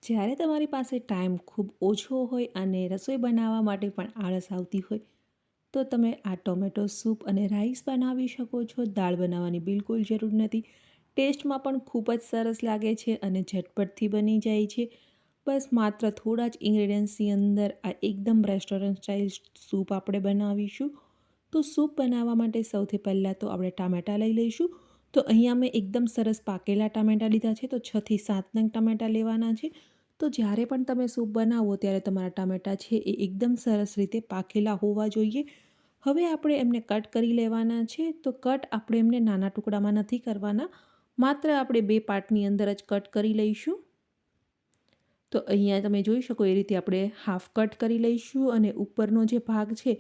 જ્યારે તમારી પાસે ટાઈમ ખૂબ ઓછો હોય અને રસોઈ બનાવવા માટે પણ આળસ આવતી હોય તો તમે આ ટોમેટો સૂપ અને રાઈસ બનાવી શકો છો. દાળ બનાવવાની બિલકુલ જરૂર નથી. ટેસ્ટમાં પણ ખૂબ જ સરસ લાગે છે અને ઝટપટથી બની જાય છે. બસ માત્ર થોડા જ ઇન્ગ્રેડિયન્ટ્સની અંદર આ એકદમ રેસ્ટોરન્ટ સ્ટાઇલ સૂપ આપણે બનાવીશું. તો સૂપ બનાવવા માટે સૌથી પહેલાં તો આપણે ટામેટાં લઈ લઈશું. તો અહીંયા મેં એકદમ સરસ પાકેલા ટામેટાં લીધા છે. તો 6 થી 7 નંગ ટામેટાં લેવાના છે. તો જ્યારે પણ તમે સૂપ બનાવો ત્યારે તમારા ટામેટાં છે એ એકદમ સરસ રીતે પાકેલા હોવા જોઈએ. હવે આપણે એમને કટ કરી લેવાના છે. તો કટ આપણે એમને નાના ટુકડામાં નથી કરવાના, માત્ર આપણે 2 પાર્ટની અંદર જ કટ કરી લઈશું. તો અહીંયા તમે જોઈ શકો એ રીતે આપણે હાફ કટ કરી લઈશું અને ઉપરનો જે ભાગ છે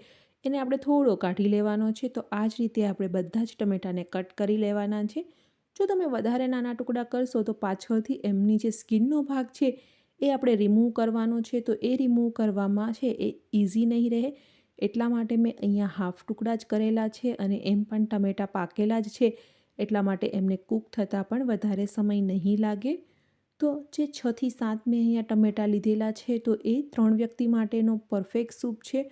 એને આપણે થોડો કાઢી લેવાનો છે. તો આ જ રીતે આપણે બધા જ ટમેટાને કટ કરી લેવાના છે. જો તમે વધારે નાના ટુકડા કરશો તો પાછળથી એમની જે સ્કિનનો ભાગ છે એ આપણે રિમૂવ કરવાનો છે. તો એ રિમૂવ કરવામાં છે એ ઇઝી નહીં રહે, એટલા માટે મેં અહીંયા હાફ ટુકડા જ કરેલા છે અને એમ પણ ટમેટાં પાકેલા જ છે એટલા માટે એમને કૂક થતાં પણ વધારે સમય નહીં લાગે. તો જે 6 થી 7 મેં અહીંયા ટમેટાં લીધેલા છે તો એ 3 વ્યક્તિ માટેનો પરફેક્ટ સૂપ છે.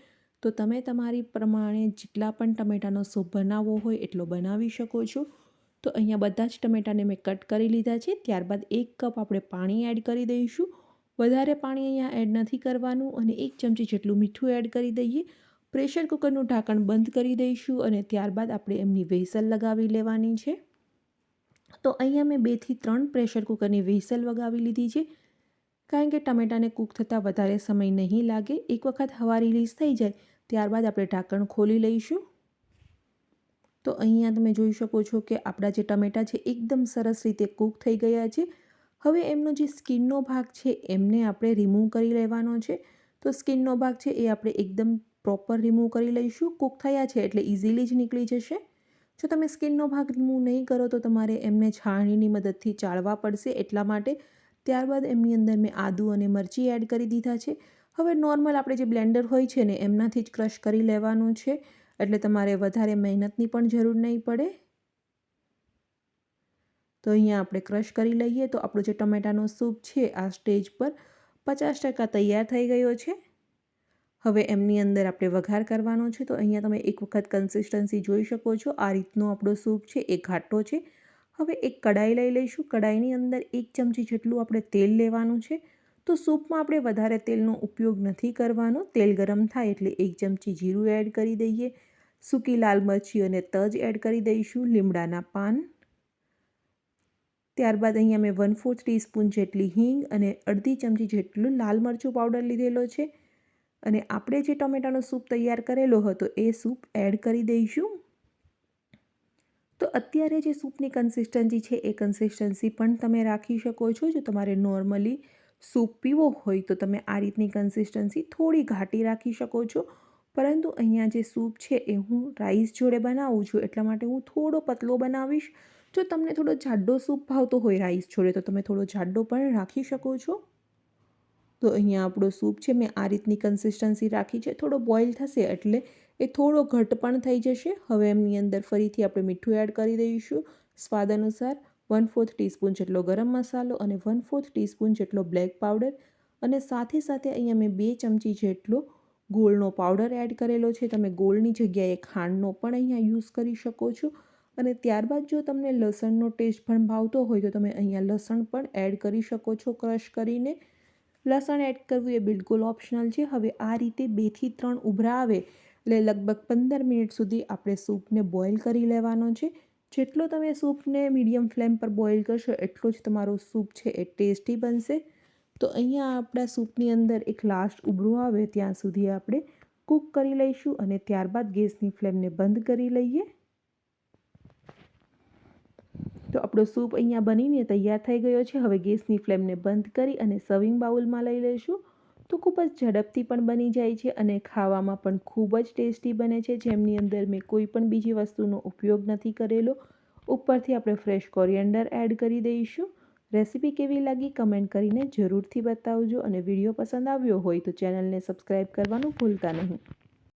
તો તમે તમારી પ્રમાણે જેટલા પણ ટમેટાનો સૂપ બનાવવો હોય એટલો બનાવી શકો છો. તો અહીંયા બધા જ ટમેટાને મેં કટ કરી લીધા છે. ત્યારબાદ 1 કપ આપણે પાણી એડ કરી દઈશું. વધારે પાણી અહીંયા એડ નથી કરવાનું અને 1 ચમચી જેટલું મીઠું એડ કરી દઈએ. પ્રેશર કુકરનું ઢાંકણ બંધ કરી દઈશું અને ત્યારબાદ આપણે એમની વ્હિસલ લગાવી લેવાની છે. તો અહીંયા મેં 2 થી 3 પ્રેશર કુકરની વ્હિસલ લગાવી લીધી છે, કારણ કે ટમેટાને કૂક થતાં વધારે સમય નહીં લાગે. એક વખત હવા રિલીઝ થઈ જાય ત્યારબાદ આપણે ઢાંકણ ખોલી લઈશું. તો અહીંયા તમે જોઈ શકો છો કે આપણા જે ટમેટાં છે એકદમ સરસ રીતે કૂક થઈ ગયા છે. હવે એમનો જે સ્કિનનો ભાગ છે એમને આપણે રિમૂવ કરી લેવાનો છે. તો સ્કિનનો ભાગ છે એ આપણે એકદમ પ્રોપર રિમૂવ કરી લઈશું. કૂક થયા છે એટલે ઇઝીલી જ નીકળી જશે. જો તમે સ્કિનનો ભાગ રિમૂવ નહીં કરો તો તમારે એમને છાણીની મદદથી ચાળવા પડશે, એટલા માટે. ત્યારબાદ એમની અંદર મેં આદું અને મરચી એડ કરી દીધા છે. હવે નોર્મલ આપણે જે બ્લેન્ડર હોય છે ને એમનાથી જ ક્રશ કરી લેવાનું છે, એટલે તમારે વધારે મહેનતની પણ જરૂર નહીં પડે. તો અહીંયા આપણે ક્રશ કરી લઈએ. તો આપણો જે ટમેટાનો સૂપ છે આ સ્ટેજ પર 50% તૈયાર થઈ ગયો છે. હવે એમની અંદર આપણે વઘાર કરવાનો છે. તો અહીંયા તમે એક વખત કન્સિસ્ટન્સી જોઈ શકો છો. આ રીતનો આપણો સૂપ છે એ ઘાટો છે. હવે એક કડાઈ લઈ લઈશું. કડાઈની અંદર 1 ચમચી જેટલું આપણે તેલ લેવાનું છે. તો સૂપમાં આપણે વધારે તેલનો ઉપયોગ નથી કરવાનો. તેલ ગરમ થાય એટલે 1 ચમચી જીરું એડ કરી દઈએ. સૂકી લાલ મરચી અને તજ એડ કરી દઈશું. લીમડાના પાન. ત્યારબાદ અહીંયા મેં 1/4 ટીસ્પૂન જેટલી હિંગ અને અડધી ચમચી જેટલું લાલ મરચું પાવડર લીધેલો છે. અને આપણે જે ટમેટાનો સૂપ તૈયાર કરેલો હતો એ સૂપ એડ કરી દઈશું. તો અત્યારે જે સૂપની કન્સિસ્ટન્સી છે એ કન્સિસ્ટન્સી પણ તમે રાખી શકો છો. જો તમારે નોર્મલી સૂપ પીવો હોય તો તમે આ રીતની કન્સિસ્ટન્સી થોડી ઘાટી રાખી શકો છો. પરંતુ અહીંયા જે સૂપ છે એ હું રાઈસ જોડે બનાવું છું એટલા માટે હું થોડો પતલો બનાવીશ. જો તમને થોડો જાડો સૂપ ભાવતો હોય રાઈસ જોડે તો તમે થોડો જાડો પણ રાખી શકો છો. તો અહીંયા આપણો સૂપ છે મેં આ રીતની કન્સિસ્ટન્સી રાખી છે. થોડો બોઇલ થશે એટલે એ થોડો ઘટ પણ થઈ જશે. હવે એમની અંદર ફરીથી આપણે મીઠું એડ કરી દઈશું સ્વાદ અનુસાર. 1/4 ટીસ્પૂન જેટલો ગરમ મસાલો અને 1/4 ટીસ્પૂન જેટલો બ્લેક પાવડર અને સાથે સાથે અહીંયા મેં 2 ચમચી જેટલો ગોળનો પાવડર એડ કરેલો છે. તમે ગોળની જગ્યાએ ખાંડનો પણ અહીંયા યુઝ કરી શકો છો. અને ત્યારબાદ જો તમને લસણનો ટેસ્ટ પણ ભાવતો હોય તો તમે અહીંયા લસણ પણ એડ કરી શકો છો ક્રશ કરીને. લસણ એડ કરવું એ બિલકુલ ઓપ્શનલ છે. હવે આ રીતે 2 થી 3 ઉભરા આવે એટલે લગભગ 15 મિનિટ સુધી આપણે સૂપને બોઇલ કરી લેવાનો છે. જેટલો તમે સૂપને મીડિયમ ફ્લેમ પર બોઇલ કરશો એટલો જ તમારો સૂપ છે એ ટેસ્ટી બનશે. તો અહીંયા આપણા સૂપની અંદર એક લાસ્ટ ઉભરું આવે ત્યાં સુધી આપણે કૂક કરી લઈશું અને ત્યારબાદ ગેસની ફ્લેમને બંધ કરી લઈએ. તો આપણો સૂપ અહીંયા બનીને તૈયાર થઈ ગયો છે. હવે ગેસની ફ્લેમને બંધ કરી અને સર્વિંગ બાઉલમાં લઈ લઈશું. તો ખૂબ જ ઝડપથી પણ બની જાય છે અને ખાવામાં પણ ખૂબ જ ટેસ્ટી બને છે. જેમની અંદર મેં કોઈ પણ બીજી વસ્તુનો ઉપયોગ નથી કરેલો. ઉપરથી આપણે ફ્રેશ કોરિએન્ડર એડ કરી દઈશું. રેસીપી કેવી લાગી કમેન્ટ કરીને જરૂરથી બતાવજો અને વિડીયો પસંદ આવ્યો હોય તો ચેનલને સબસ્ક્રાઈબ કરવાનું ભૂલતા નહીં.